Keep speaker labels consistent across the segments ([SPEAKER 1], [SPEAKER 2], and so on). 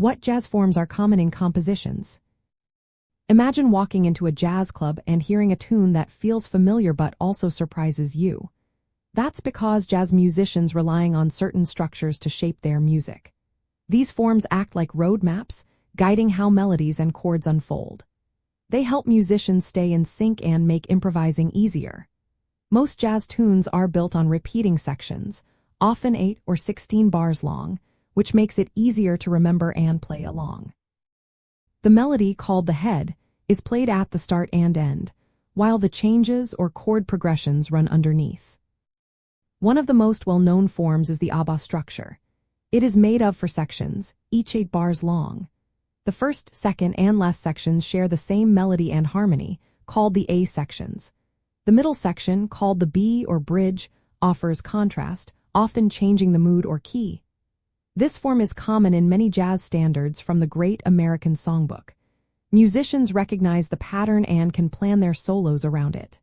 [SPEAKER 1] What jazz forms are common in compositions? Imagine walking into a jazz club and hearing a tune that feels familiar but also surprises you. That's because jazz musicians relying on certain structures to shape their music. These forms act like roadmaps, guiding how melodies and chords unfold. They help musicians stay in sync and make improvising easier. Most jazz tunes are built on repeating sections, often 8 or 16 bars long, which makes it easier to remember and play along. The melody, called the head, is played at the start and end, while the changes or chord progressions run underneath. One of the most well-known forms is the ABAC structure. It is made of 4 sections, each 8 bars long. The first, second, and last sections share the same melody and harmony, called the A sections. The middle section, called the B or bridge, offers contrast, often changing the mood or key. This form is common in many jazz standards from the Great American Songbook. Musicians recognize the pattern and can plan their solos around it.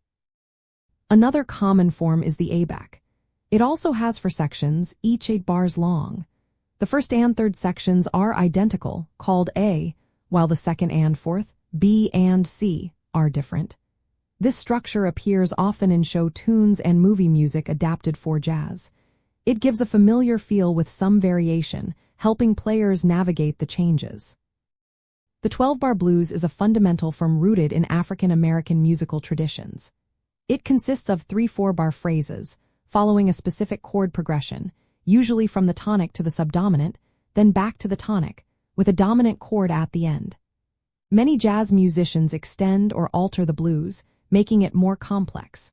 [SPEAKER 1] Another common form is the ABAC. It also has 4 sections, each 8 bars long. The first and third sections are identical, called A, while the second and fourth, B and C, are different. This structure appears often in show tunes and movie music adapted for jazz. It gives a familiar feel with some variation, helping players navigate the changes. The 12-bar blues is a fundamental form rooted in African American musical traditions. It consists of 3 4-bar phrases, following a specific chord progression, usually from the tonic to the subdominant, then back to the tonic, with a dominant chord at the end. Many jazz musicians extend or alter the blues, making it more complex.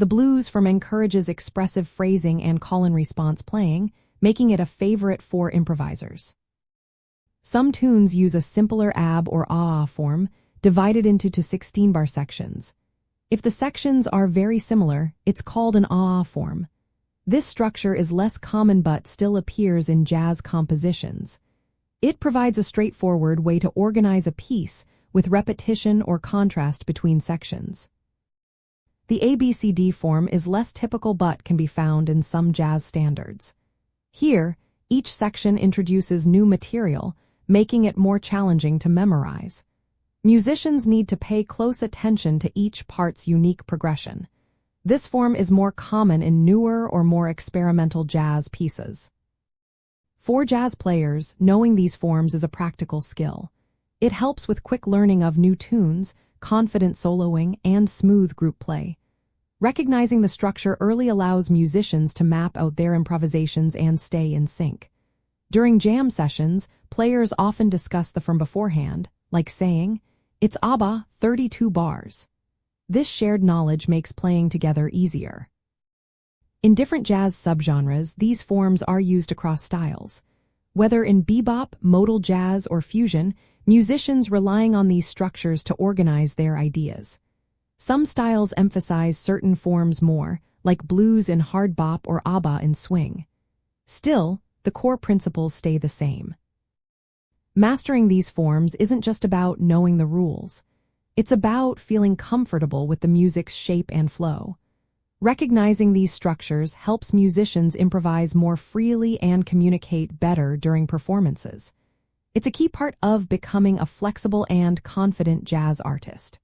[SPEAKER 1] The blues form encourages expressive phrasing and call-and-response playing, making it a favorite for improvisers. Some tunes use a simpler AB or AABA form, divided into 16-bar sections. If the sections are very similar, it's called an AABA form. This structure is less common but still appears in jazz compositions. It provides a straightforward way to organize a piece with repetition or contrast between sections. The ABCD form is less typical but can be found in some jazz standards. Here, each section introduces new material, making it more challenging to memorize. Musicians need to pay close attention to each part's unique progression. This form is more common in newer or more experimental jazz pieces. For jazz players, knowing these forms is a practical skill. It helps with quick learning of new tunes, confident soloing, and smooth group play. Recognizing the structure early allows musicians to map out their improvisations and stay in sync. During jam sessions, players often discuss the form beforehand, like saying, "It's ABBA, 32 bars." This shared knowledge makes playing together easier. In different jazz subgenres, these forms are used across styles. Whether in bebop, modal jazz, or fusion, musicians relying on these structures to organize their ideas. Some styles emphasize certain forms more, like blues in hard bop or ABBA in swing. Still, the core principles stay the same. Mastering these forms isn't just about knowing the rules. It's about feeling comfortable with the music's shape and flow. Recognizing these structures helps musicians improvise more freely and communicate better during performances. It's a key part of becoming a flexible and confident jazz artist.